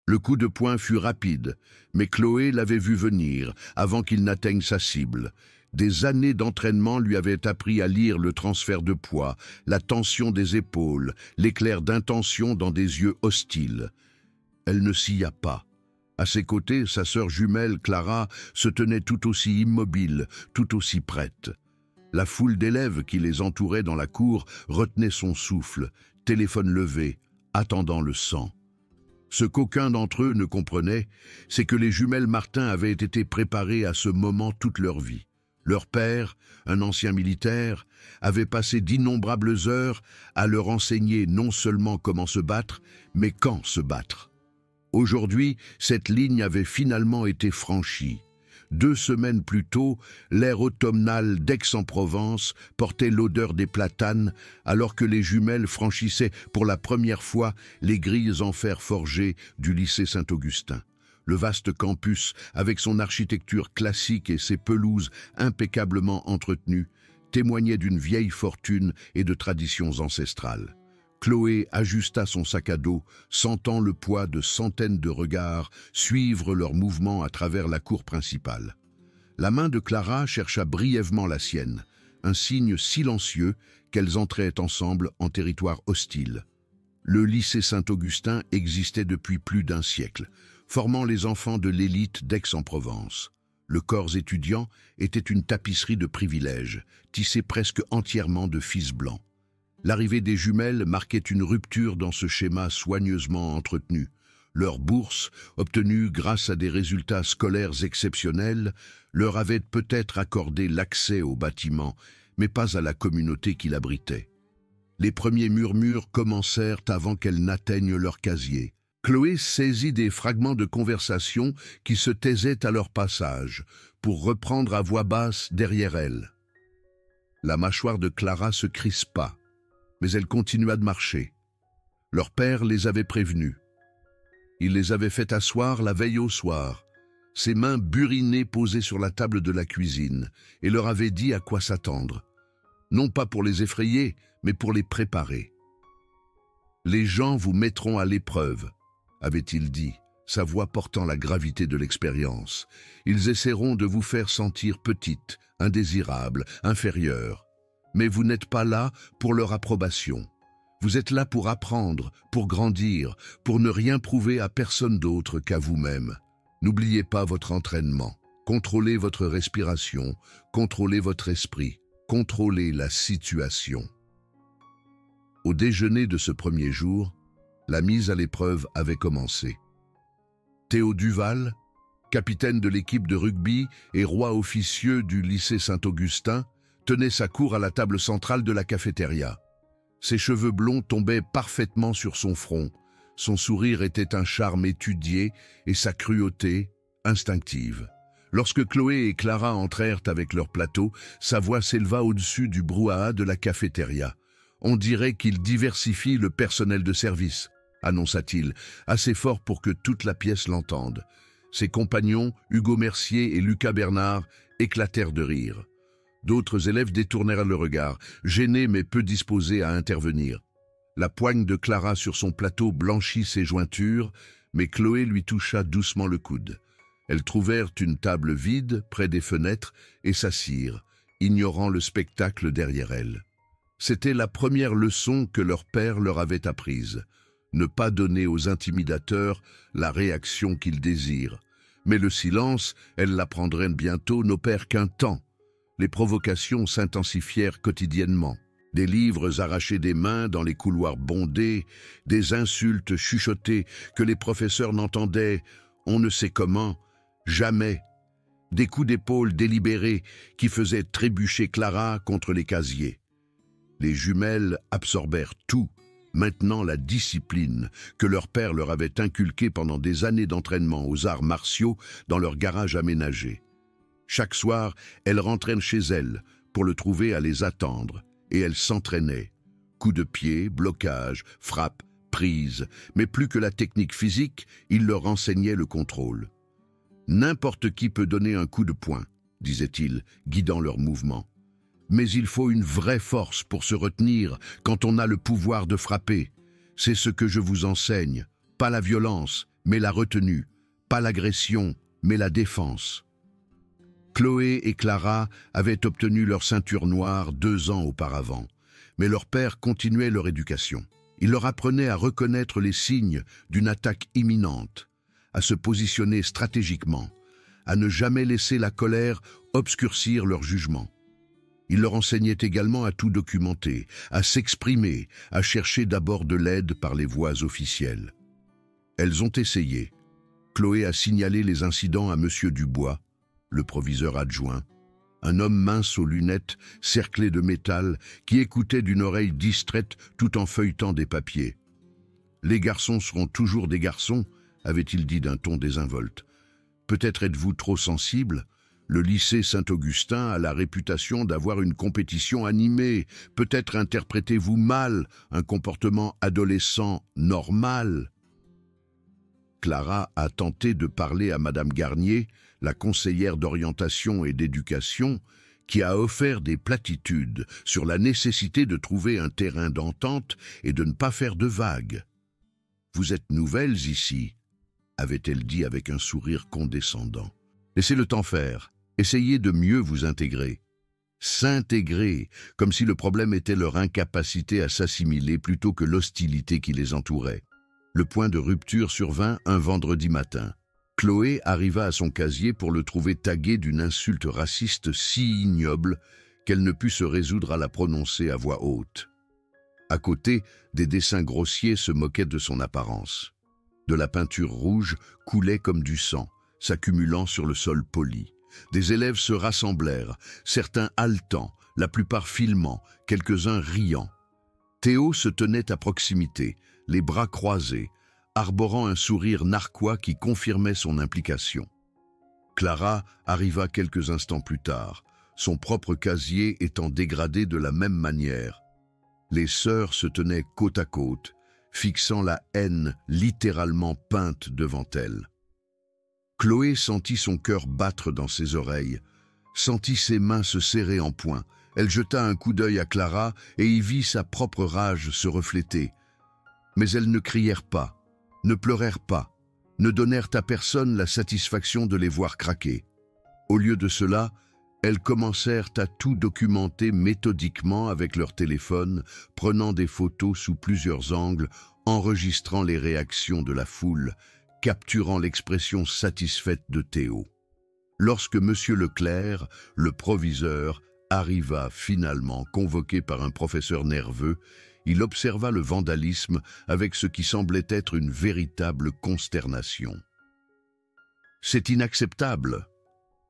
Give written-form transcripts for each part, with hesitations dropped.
Le coup de poing fut rapide, mais Chloé l'avait vu venir avant qu'il n'atteigne sa cible. Des années d'entraînement lui avaient appris à lire le transfert de poids, la tension des épaules, l'éclair d'intention dans des yeux hostiles. Elle ne scia pas. À ses côtés, sa sœur jumelle, Clara, se tenait tout aussi immobile, tout aussi prête. La foule d'élèves qui les entourait dans la cour retenait son souffle, téléphone levé, attendant le sang. Ce qu'aucun d'entre eux ne comprenait, c'est que les jumelles Martin avaient été préparées à ce moment toute leur vie. Leur père, un ancien militaire, avait passé d'innombrables heures à leur enseigner non seulement comment se battre, mais quand se battre. Aujourd'hui, cette ligne avait finalement été franchie. 2 semaines plus tôt, l'air automnal d'Aix-en-Provence portait l'odeur des platanes, alors que les jumelles franchissaient pour la première fois les grilles en fer forgé du lycée Saint-Augustin. Le vaste campus, avec son architecture classique et ses pelouses impeccablement entretenues, témoignait d'une vieille fortune et de traditions ancestrales. Chloé ajusta son sac à dos, sentant le poids de centaines de regards suivre leurs mouvements à travers la cour principale. La main de Clara chercha brièvement la sienne, un signe silencieux qu'elles entraient ensemble en territoire hostile. Le lycée Saint-Augustin existait depuis plus d'1 siècle, formant les enfants de l'élite d'Aix-en-Provence. Le corps étudiant était une tapisserie de privilèges, tissée presque entièrement de fils blancs. L'arrivée des jumelles marquait une rupture dans ce schéma soigneusement entretenu. Leur bourse, obtenue grâce à des résultats scolaires exceptionnels, leur avait peut-être accordé l'accès au bâtiment, mais pas à la communauté qui l'abritait. Les premiers murmures commencèrent avant qu'elles n'atteignent leur casier. Chloé saisit des fragments de conversation qui se taisaient à leur passage, pour reprendre à voix basse derrière elle. La mâchoire de Clara se crispa, mais elle continua de marcher. Leur père les avait prévenus. Il les avait fait asseoir la veille au soir, ses mains burinées posées sur la table de la cuisine, et leur avait dit à quoi s'attendre. Non pas pour les effrayer, mais pour les préparer. « Les gens vous mettront à l'épreuve », avait-il dit, sa voix portant la gravité de l'expérience. « Ils essaieront de vous faire sentir petite, indésirable, inférieure. Mais vous n'êtes pas là pour leur approbation. Vous êtes là pour apprendre, pour grandir, pour ne rien prouver à personne d'autre qu'à vous-même. N'oubliez pas votre entraînement. Contrôlez votre respiration, contrôlez votre esprit, contrôlez la situation. » Au déjeuner de ce premier jour, la mise à l'épreuve avait commencé. Théo Duval, capitaine de l'équipe de rugby et roi officieux du lycée Saint-Augustin, tenait sa cour à la table centrale de la cafétéria. Ses cheveux blonds tombaient parfaitement sur son front, son sourire était un charme étudié et sa cruauté instinctive. Lorsque Chloé et Clara entrèrent avec leur plateau, sa voix s'éleva au-dessus du brouhaha de la cafétéria. « On dirait qu'il diversifie le personnel de service », annonça-t-il, assez fort pour que toute la pièce l'entende. Ses compagnons, Hugo Mercier et Lucas Bernard, éclatèrent de rire. D'autres élèves détournèrent le regard, gênés mais peu disposés à intervenir. La poigne de Clara sur son plateau blanchit ses jointures, mais Chloé lui toucha doucement le coude. Elles trouvèrent une table vide près des fenêtres et s'assirent, ignorant le spectacle derrière elles. C'était la première leçon que leur père leur avait apprise. Ne pas donner aux intimidateurs la réaction qu'ils désirent. Mais le silence, elles l'apprendraient bientôt, n'opère qu'un temps. Les provocations s'intensifièrent quotidiennement. Des livres arrachés des mains dans les couloirs bondés, des insultes chuchotées que les professeurs n'entendaient, on ne sait comment, jamais. Des coups d'épaule délibérés qui faisaient trébucher Clara contre les casiers. Les jumelles absorbèrent tout, maintenant la discipline que leur père leur avait inculquée pendant des années d'entraînement aux arts martiaux dans leur garage aménagé. Chaque soir, elles rentraient chez elles pour le trouver à les attendre, et elles s'entraînaient. Coups de pied, blocage, frappe, prise, mais plus que la technique physique, il leur enseignait le contrôle. « N'importe qui peut donner un coup de poing », disait-il, guidant leurs mouvements. « Mais il faut une vraie force pour se retenir quand on a le pouvoir de frapper. C'est ce que je vous enseigne, pas la violence, mais la retenue, pas l'agression, mais la défense. Chloé et Clara avaient obtenu leur ceinture noire 2 ans auparavant, mais leur père continuait leur éducation. Il leur apprenait à reconnaître les signes d'une attaque imminente, à se positionner stratégiquement, à ne jamais laisser la colère obscurcir leur jugement. Il leur enseignait également à tout documenter, à s'exprimer, à chercher d'abord de l'aide par les voies officielles. Elles ont essayé. Chloé a signalé les incidents à Monsieur Dubois, le proviseur adjoint, un homme mince aux lunettes, cerclé de métal, qui écoutait d'une oreille distraite tout en feuilletant des papiers. « Les garçons seront toujours des garçons », avait-il dit d'un ton désinvolte. « Peut-être êtes-vous trop sensible ? Le lycée Saint-Augustin a la réputation d'avoir une compétition animée. Peut-être interprétez-vous mal un comportement adolescent normal. » Clara a tenté de parler à Madame Garnier, la conseillère d'orientation et d'éducation, qui a offert des platitudes sur la nécessité de trouver un terrain d'entente et de ne pas faire de vagues. « Vous êtes nouvelles ici », avait-elle dit avec un sourire condescendant. « Laissez le temps faire. Essayez de mieux vous intégrer. » S'intégrer, comme si le problème était leur incapacité à s'assimiler plutôt que l'hostilité qui les entourait. Le point de rupture survint un vendredi matin. Chloé arriva à son casier pour le trouver tagué d'une insulte raciste si ignoble qu'elle ne put se résoudre à la prononcer à voix haute. À côté, des dessins grossiers se moquaient de son apparence. De la peinture rouge coulait comme du sang, s'accumulant sur le sol poli. Des élèves se rassemblèrent, certains haletants, la plupart filmant, quelques-uns riant. Théo se tenait à proximité, les bras croisés, arborant un sourire narquois qui confirmait son implication. Clara arriva quelques instants plus tard, son propre casier étant dégradé de la même manière. Les sœurs se tenaient côte à côte, fixant la haine littéralement peinte devant elles. Chloé sentit son cœur battre dans ses oreilles, sentit ses mains se serrer en poing. Elle jeta un coup d'œil à Clara et y vit sa propre rage se refléter. Mais elles ne crièrent pas, ne pleurèrent pas, ne donnèrent à personne la satisfaction de les voir craquer. Au lieu de cela, elles commencèrent à tout documenter méthodiquement avec leur téléphone, prenant des photos sous plusieurs angles, enregistrant les réactions de la foule, capturant l'expression satisfaite de Théo. Lorsque M. Leclerc, le proviseur, arriva finalement convoqué par un professeur nerveux, il observa le vandalisme avec ce qui semblait être une véritable consternation. « C'est inacceptable »,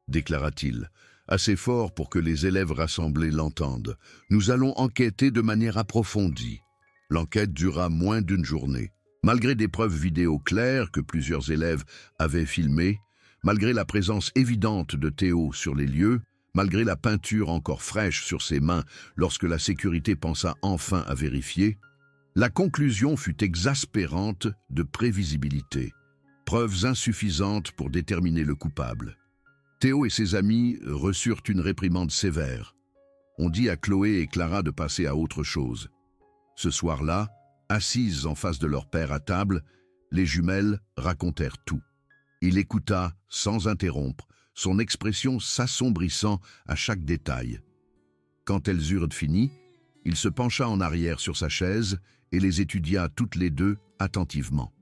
déclara-t-il, assez fort pour que les élèves rassemblés l'entendent. « Nous allons enquêter de manière approfondie. » L'enquête dura moins d'une journée. Malgré des preuves vidéo claires que plusieurs élèves avaient filmées, malgré la présence évidente de Théo sur les lieux, malgré la peinture encore fraîche sur ses mains lorsque la sécurité pensa enfin à vérifier, la conclusion fut exaspérante de prévisibilité. Preuves insuffisantes pour déterminer le coupable. Théo et ses amis reçurent une réprimande sévère. On dit à Chloé et Clara de passer à autre chose. Ce soir-là, assises en face de leur père à table, les jumelles racontèrent tout. Il écouta, sans interrompre, son expression s'assombrissant à chaque détail. Quand elles eurent fini, il se pencha en arrière sur sa chaise et les étudia toutes les deux attentivement.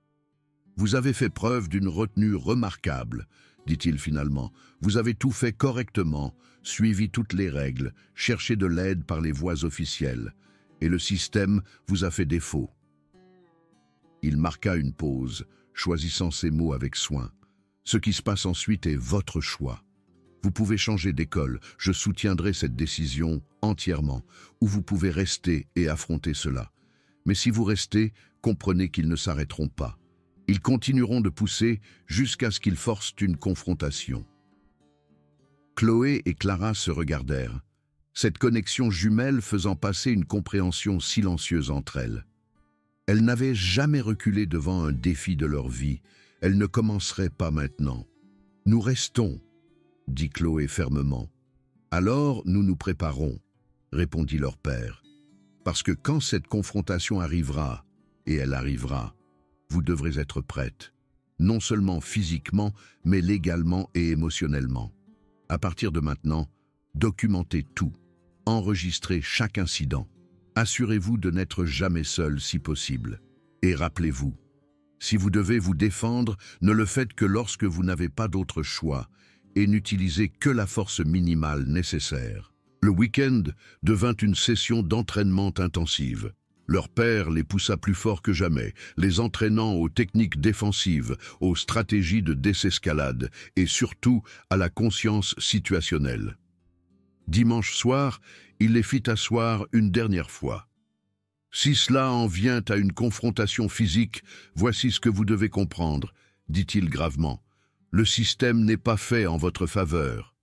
« Vous avez fait preuve d'une retenue remarquable, » dit-il finalement. « Vous avez tout fait correctement, suivi toutes les règles, cherché de l'aide par les voies officielles. Et le système vous a fait défaut. » Il marqua une pause, choisissant ses mots avec soin. « Ce qui se passe ensuite est votre choix. Vous pouvez changer d'école, je soutiendrai cette décision entièrement, ou vous pouvez rester et affronter cela. Mais si vous restez, comprenez qu'ils ne s'arrêteront pas. Ils continueront de pousser jusqu'à ce qu'ils forcent une confrontation. » Chloé et Clara se regardèrent, cette connexion jumelle faisant passer une compréhension silencieuse entre elles. Elles n'avaient jamais reculé devant un défi de leur vie. Elles ne commenceraient pas maintenant. « Nous restons », dit Chloé fermement. « Alors nous nous préparons », répondit leur père. « Parce que quand cette confrontation arrivera, et elle arrivera, Vous devrez être prête, non seulement physiquement, mais légalement et émotionnellement. À partir de maintenant, documentez tout, enregistrez chaque incident. Assurez-vous de n'être jamais seul si possible. Et rappelez-vous, si vous devez vous défendre, ne le faites que lorsque vous n'avez pas d'autre choix et n'utilisez que la force minimale nécessaire. Le week-end devint une session d'entraînement intensive. Leur père les poussa plus fort que jamais, les entraînant aux techniques défensives, aux stratégies de désescalade et surtout à la conscience situationnelle. Dimanche soir, il les fit asseoir une dernière fois. Si cela en vient à une confrontation physique, voici ce que vous devez comprendre, dit-il gravement. Le système n'est pas fait en votre faveur.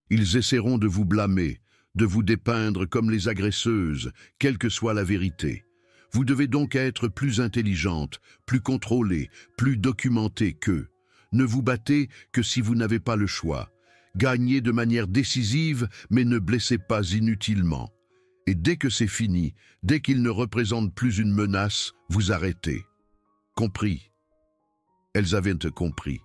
Ils essaieront de vous blâmer, de vous dépeindre comme les agresseuses, quelle que soit la vérité. Vous devez donc être plus intelligente, plus contrôlée, plus documentée qu'eux. Ne vous battez que si vous n'avez pas le choix. Gagnez de manière décisive, mais ne blessez pas inutilement. Et dès que c'est fini, dès qu'ils ne représentent plus une menace, vous arrêtez. Compris. Elles avaient compris.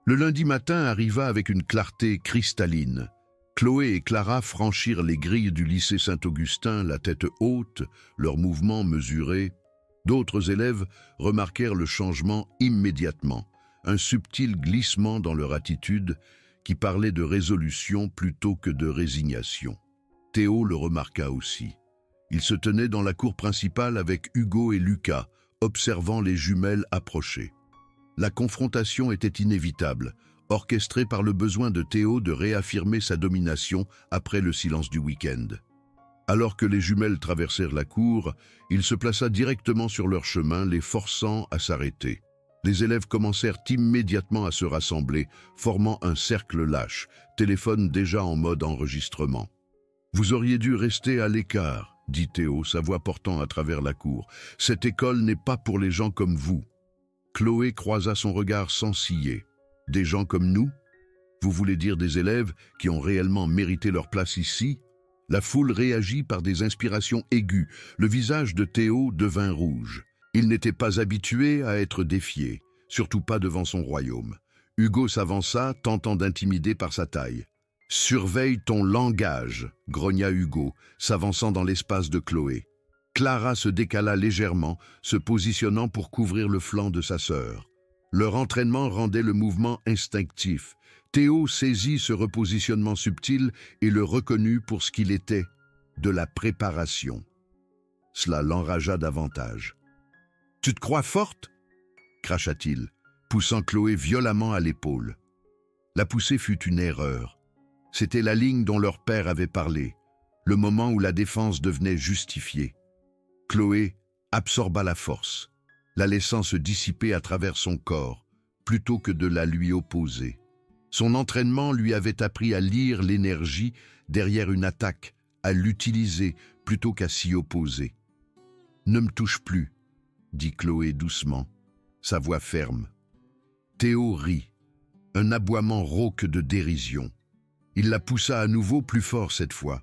Le lundi matin arriva avec une clarté cristalline. Chloé et Clara franchirent les grilles du lycée Saint-Augustin, la tête haute, leurs mouvements mesurés. D'autres élèves remarquèrent le changement immédiatement, un subtil glissement dans leur attitude qui parlait de résolution plutôt que de résignation. Théo le remarqua aussi. Il se tenait dans la cour principale avec Hugo et Lucas, observant les jumelles approcher. La confrontation était inévitable, orchestrée par le besoin de Théo de réaffirmer sa domination après le silence du week-end. Alors que les jumelles traversèrent la cour, il se plaça directement sur leur chemin, les forçant à s'arrêter. Les élèves commencèrent immédiatement à se rassembler, formant un cercle lâche, téléphone déjà en mode enregistrement. « Vous auriez dû rester à l'écart », dit Théo, sa voix portant à travers la cour. « Cette école n'est pas pour les gens comme vous. » Chloé croisa son regard sans ciller. « Des gens comme nous? Vous voulez dire des élèves qui ont réellement mérité leur place ici ?» La foule réagit par des inspirations aiguës. Le visage de Théo devint rouge. Il n'était pas habitué à être défié, surtout pas devant son royaume. Hugo s'avança, tentant d'intimider par sa taille. « Surveille ton langage », grogna Hugo, s'avançant dans l'espace de Chloé. Clara se décala légèrement, se positionnant pour couvrir le flanc de sa sœur. Leur entraînement rendait le mouvement instinctif. Théo saisit ce repositionnement subtil et le reconnut pour ce qu'il était, de la préparation. Cela l'enragea davantage. « Tu te crois forte ?» cracha-t-il, poussant Chloé violemment à l'épaule. La poussée fut une erreur. C'était la ligne dont leur père avait parlé, le moment où la défense devenait justifiée. Chloé absorba la force, la laissant se dissiper à travers son corps, plutôt que de la lui opposer. Son entraînement lui avait appris à lire l'énergie derrière une attaque, à l'utiliser plutôt qu'à s'y opposer. « Ne me touche plus », dit Chloé doucement, sa voix ferme. Théo rit, un aboiement rauque de dérision. Il la poussa à nouveau plus fort cette fois.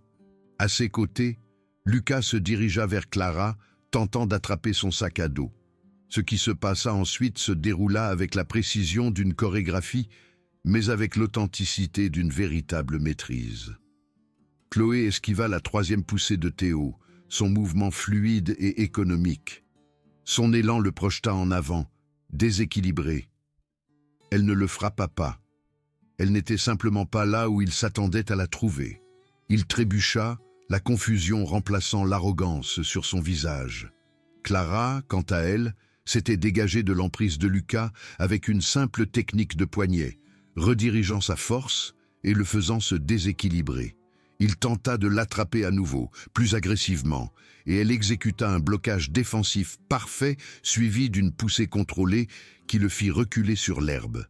À ses côtés, Lucas se dirigea vers Clara, tentant d'attraper son sac à dos. Ce qui se passa ensuite se déroula avec la précision d'une chorégraphie, mais avec l'authenticité d'une véritable maîtrise. Chloé esquiva la troisième poussée de Théo, son mouvement fluide et économique. Son élan le projeta en avant, déséquilibré. Elle ne le frappa pas. Elle n'était simplement pas là où il s'attendait à la trouver. Il trébucha, la confusion remplaçant l'arrogance sur son visage. Clara, quant à elle, s'était dégagée de l'emprise de Lucas avec une simple technique de poignet, redirigeant sa force et le faisant se déséquilibrer. Il tenta de l'attraper à nouveau, plus agressivement, et elle exécuta un blocage défensif parfait suivi d'une poussée contrôlée qui le fit reculer sur l'herbe.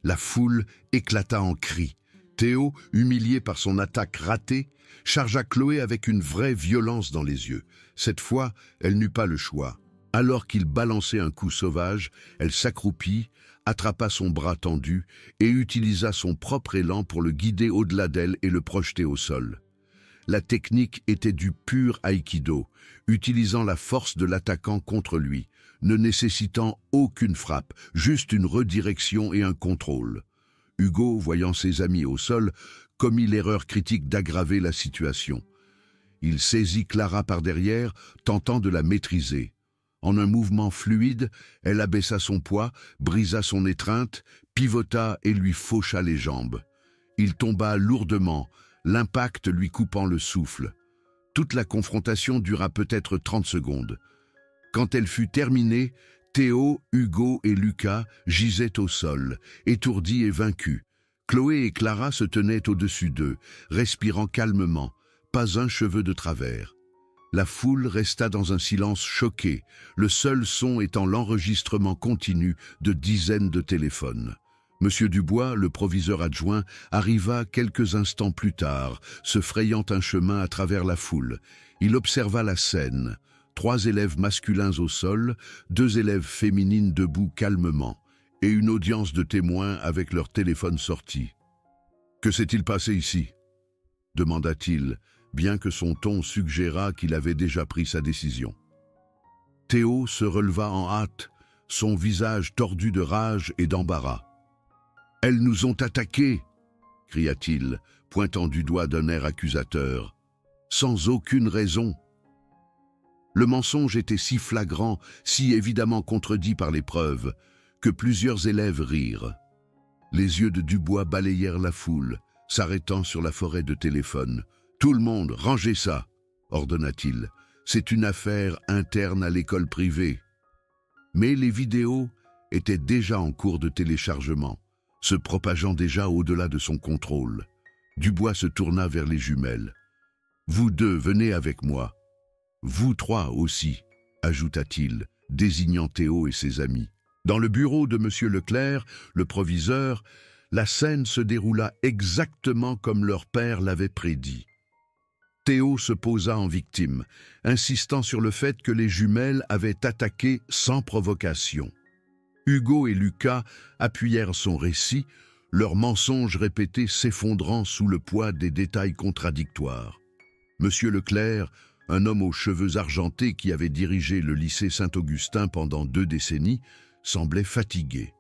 La foule éclata en cris. Théo, humilié par son attaque ratée, chargea Chloé avec une vraie violence dans les yeux. Cette fois, elle n'eut pas le choix. Alors qu'il balançait un coup sauvage, elle s'accroupit, attrapa son bras tendu et utilisa son propre élan pour le guider au-delà d'elle et le projeter au sol. La technique était du pur aïkido, utilisant la force de l'attaquant contre lui, ne nécessitant aucune frappe, juste une redirection et un contrôle. Hugo, voyant ses amis au sol, commit l'erreur critique d'aggraver la situation. Il saisit Clara par derrière, tentant de la maîtriser. En un mouvement fluide, elle abaissa son poids, brisa son étreinte, pivota et lui faucha les jambes. Il tomba lourdement, l'impact lui coupant le souffle. Toute la confrontation dura peut-être 30 secondes. Quand elle fut terminée, Théo, Hugo et Lucas gisaient au sol, étourdis et vaincus. Chloé et Clara se tenaient au-dessus d'eux, respirant calmement, pas un cheveu de travers. La foule resta dans un silence choqué, le seul son étant l'enregistrement continu de dizaines de téléphones. Monsieur Dubois, le proviseur adjoint, arriva quelques instants plus tard, se frayant un chemin à travers la foule. Il observa la scène. 3 élèves masculins au sol, 2 élèves féminines debout calmement, et une audience de témoins avec leur téléphone sorti. « Que s'est-il passé ici ?» demanda-t-il, bien que son ton suggérât qu'il avait déjà pris sa décision. Théo se releva en hâte, son visage tordu de rage et d'embarras. « Elles nous ont attaqués !» cria-t-il, pointant du doigt d'un air accusateur. « Sans aucune raison !» Le mensonge était si flagrant, si évidemment contredit par les preuves, que plusieurs élèves rirent. Les yeux de Dubois balayèrent la foule, s'arrêtant sur la forêt de téléphones. « Tout le monde, rangez ça !» ordonna-t-il. « C'est une affaire interne à l'école privée. » Mais les vidéos étaient déjà en cours de téléchargement, se propageant déjà au-delà de son contrôle. Dubois se tourna vers les jumelles. « Vous deux, venez avec moi. Vous 3 aussi, ajouta-t-il, désignant Théo et ses amis. Dans le bureau de M. Leclerc, le proviseur, la scène se déroula exactement comme leur père l'avait prédit. Théo se posa en victime, insistant sur le fait que les jumelles avaient attaqué sans provocation. Hugo et Lucas appuyèrent son récit, leurs mensonges répétés s'effondrant sous le poids des détails contradictoires. M. Leclerc, un homme aux cheveux argentés qui avait dirigé le lycée Saint-Augustin pendant 2 décennies, semblait fatigué.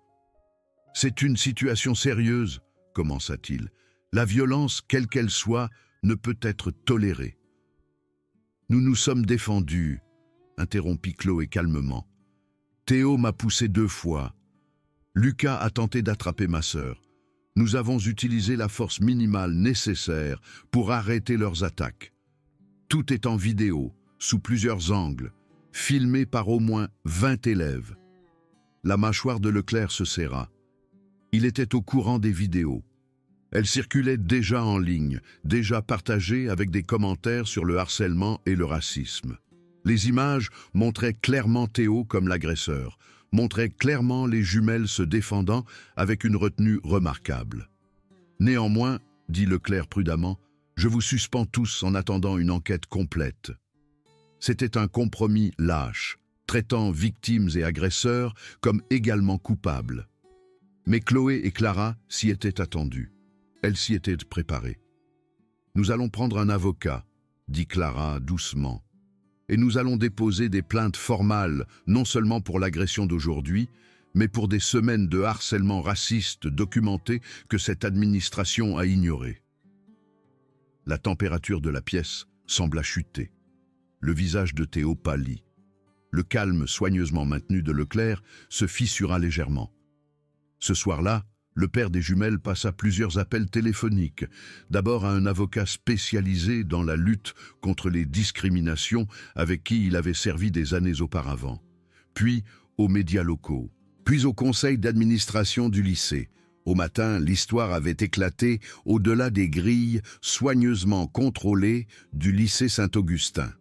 « C'est une situation sérieuse, » commença-t-il. « La violence, quelle qu'elle soit, ne peut être tolérée. »« Nous nous sommes défendus, » interrompit Chloé calmement. « Théo m'a poussé 2 fois. Lucas a tenté d'attraper ma sœur. Nous avons utilisé la force minimale nécessaire pour arrêter leurs attaques. Tout est en vidéo, sous plusieurs angles, filmé par au moins 20 élèves. » La mâchoire de Leclerc se serra. Il était au courant des vidéos. Elles circulaient déjà en ligne, déjà partagées avec des commentaires sur le harcèlement et le racisme. Les images montraient clairement Théo comme l'agresseur, montraient clairement les jumelles se défendant avec une retenue remarquable. « Néanmoins, dit Leclerc prudemment, je vous suspends tous en attendant une enquête complète. » C'était un compromis lâche, traitant victimes et agresseurs comme également coupables. Mais Chloé et Clara s'y étaient attendues. Elles s'y étaient préparées. « Nous allons prendre un avocat, » dit Clara doucement, « et nous allons déposer des plaintes formales, non seulement pour l'agression d'aujourd'hui, mais pour des semaines de harcèlement raciste documenté que cette administration a ignoré. » La température de la pièce sembla chuter. Le visage de Théo pâlit. Le calme soigneusement maintenu de Leclerc se fissura légèrement. Ce soir-là, le père des jumelles passa plusieurs appels téléphoniques, d'abord à un avocat spécialisé dans la lutte contre les discriminations avec qui il avait servi des années auparavant, puis aux médias locaux, puis au conseil d'administration du lycée. Au matin, l'histoire avait éclaté au-delà des grilles soigneusement contrôlées du lycée Saint-Augustin.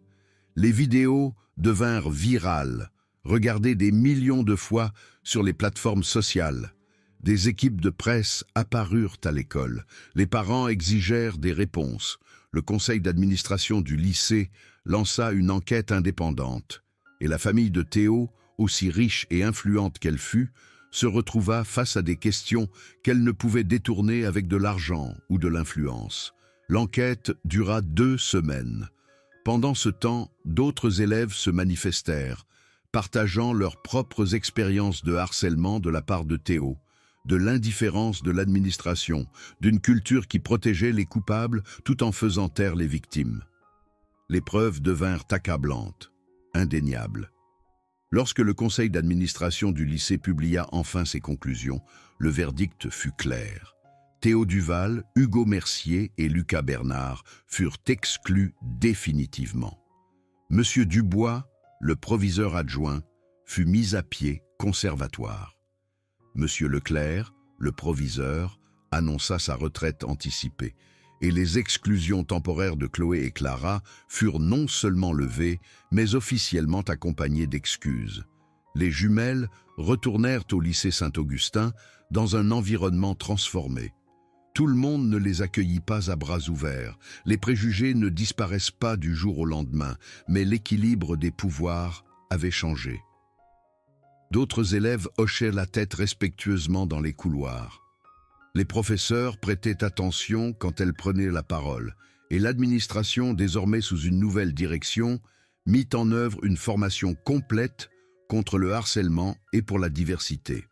Les vidéos devinrent virales, regardées des millions de fois sur les plateformes sociales. Des équipes de presse apparurent à l'école. Les parents exigèrent des réponses. Le conseil d'administration du lycée lança une enquête indépendante. Et la famille de Théo, aussi riche et influente qu'elle fut, se retrouva face à des questions qu'elle ne pouvait détourner avec de l'argent ou de l'influence. L'enquête dura 2 semaines. Pendant ce temps, d'autres élèves se manifestèrent, partageant leurs propres expériences de harcèlement de la part de Théo, de l'indifférence de l'administration, d'une culture qui protégeait les coupables tout en faisant taire les victimes. Les preuves devinrent accablantes, indéniables. Lorsque le conseil d'administration du lycée publia enfin ses conclusions, le verdict fut clair. Théo Duval, Hugo Mercier et Lucas Bernard furent exclus définitivement. Monsieur Dubois, le proviseur adjoint, fut mis à pied conservatoire. Monsieur Leclerc, le proviseur, annonça sa retraite anticipée, et les exclusions temporaires de Chloé et Clara furent non seulement levées, mais officiellement accompagnées d'excuses. Les jumelles retournèrent au lycée Saint-Augustin dans un environnement transformé. Tout le monde ne les accueillit pas à bras ouverts, les préjugés ne disparaissent pas du jour au lendemain, mais l'équilibre des pouvoirs avait changé. D'autres élèves hochaient la tête respectueusement dans les couloirs. Les professeurs prêtaient attention quand elles prenaient la parole, et l'administration, désormais sous une nouvelle direction, mit en œuvre une formation complète contre le harcèlement et pour la diversité.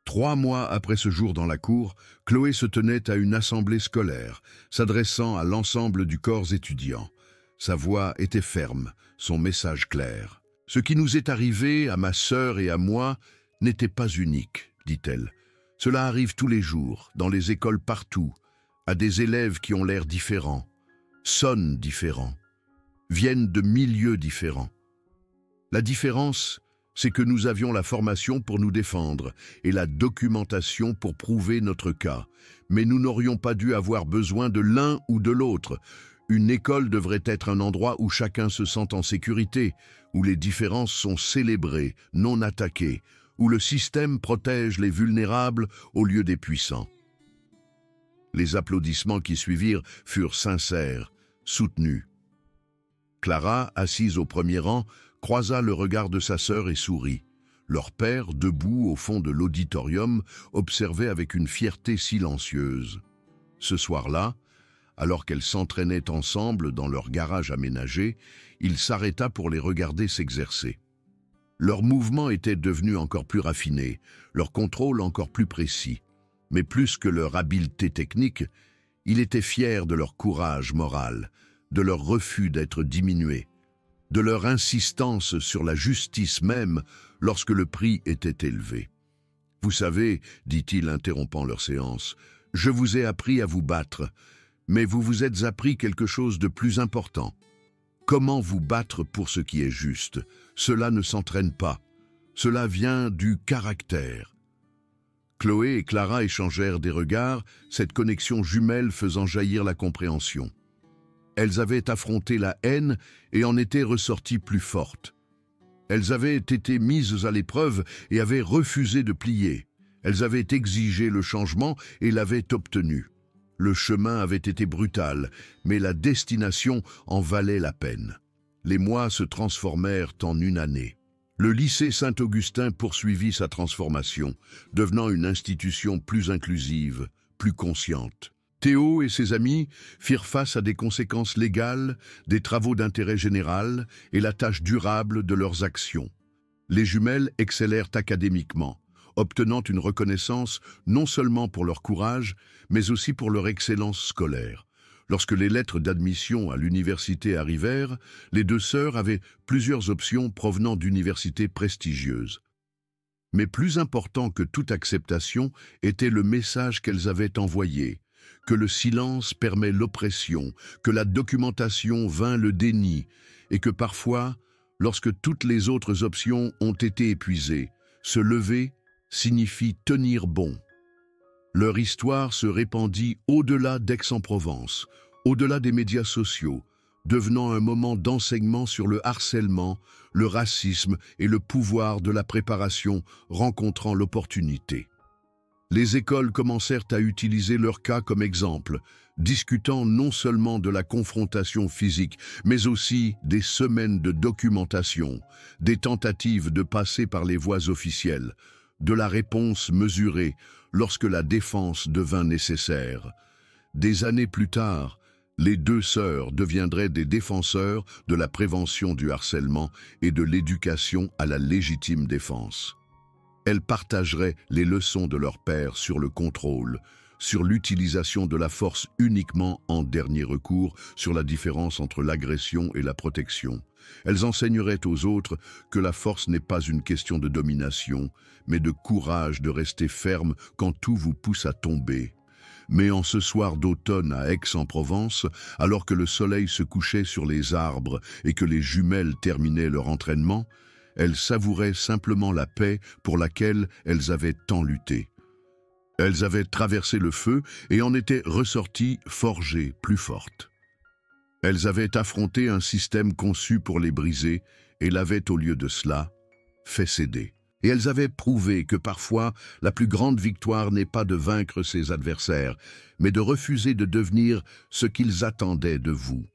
3 mois après ce jour dans la cour, Chloé se tenait à une assemblée scolaire, s'adressant à l'ensemble du corps étudiant. Sa voix était ferme, son message clair. « Ce qui nous est arrivé, à ma sœur et à moi, n'était pas unique, dit-elle. Cela arrive tous les jours, dans les écoles partout, à des élèves qui ont l'air différents, sonnent différents, viennent de milieux différents. La différence, c'est que nous avions la formation pour nous défendre et la documentation pour prouver notre cas. Mais nous n'aurions pas dû avoir besoin de l'un ou de l'autre. Une école devrait être un endroit où chacun se sent en sécurité, où les différences sont célébrées, non attaquées, où le système protège les vulnérables au lieu des puissants. » Les applaudissements qui suivirent furent sincères, soutenus. Clara, assise au premier rang, croisa le regard de sa sœur et sourit. Leur père, debout au fond de l'auditorium, observait avec une fierté silencieuse. Ce soir-là, alors qu'elles s'entraînaient ensemble dans leur garage aménagé, il s'arrêta pour les regarder s'exercer. Leurs mouvements étaient devenus encore plus raffinés, leur contrôle encore plus précis. Mais plus que leur habileté technique, il était fier de leur courage moral, de leur refus d'être diminués, de leur insistance sur la justice même lorsque le prix était élevé. « Vous savez, dit-il interrompant leur séance, « je vous ai appris à vous battre, mais vous vous êtes appris quelque chose de plus important. Comment vous battre pour ce qui est juste? Cela ne s'entraîne pas. Cela vient du caractère. » Chloé et Clara échangèrent des regards, cette connexion jumelle faisant jaillir la compréhension. Elles avaient affronté la haine et en étaient ressorties plus fortes. Elles avaient été mises à l'épreuve et avaient refusé de plier. Elles avaient exigé le changement et l'avaient obtenu. Le chemin avait été brutal, mais la destination en valait la peine. Les mois se transformèrent en une année. Le lycée Saint-Augustin poursuivit sa transformation, devenant une institution plus inclusive, plus consciente. Théo et ses amis firent face à des conséquences légales, des travaux d'intérêt général et la tâche durable de leurs actions. Les jumelles excellèrent académiquement, obtenant une reconnaissance non seulement pour leur courage, mais aussi pour leur excellence scolaire. Lorsque les lettres d'admission à l'université arrivèrent, les deux sœurs avaient plusieurs options provenant d'universités prestigieuses. Mais plus important que toute acceptation était le message qu'elles avaient envoyé, que le silence permet l'oppression, que la documentation vainc le déni, et que parfois, lorsque toutes les autres options ont été épuisées, se lever signifie tenir bon. Leur histoire se répandit au-delà d'Aix-en-Provence, au-delà des médias sociaux, devenant un moment d'enseignement sur le harcèlement, le racisme et le pouvoir de la préparation rencontrant l'opportunité. Les écoles commencèrent à utiliser leur cas comme exemple, discutant non seulement de la confrontation physique, mais aussi des semaines de documentation, des tentatives de passer par les voies officielles, de la réponse mesurée lorsque la défense devint nécessaire. Des années plus tard, Les deux sœurs deviendraient des défenseurs de la prévention du harcèlement et de l'éducation à la légitime défense. Elles partageraient les leçons de leur père sur le contrôle, sur l'utilisation de la force uniquement en dernier recours, sur la différence entre l'agression et la protection. Elles enseigneraient aux autres que la force n'est pas une question de domination, mais de courage de rester ferme quand tout vous pousse à tomber. Mais en ce soir d'automne à Aix-en-Provence, alors que le soleil se couchait sur les arbres et que les jumelles terminaient leur entraînement, elles savouraient simplement la paix pour laquelle elles avaient tant lutté. Elles avaient traversé le feu et en étaient ressorties forgées, plus fortes. Elles avaient affronté un système conçu pour les briser et l'avaient, au lieu de cela, fait céder. Et elles avaient prouvé que parfois, la plus grande victoire n'est pas de vaincre ses adversaires, mais de refuser de devenir ce qu'ils attendaient de vous.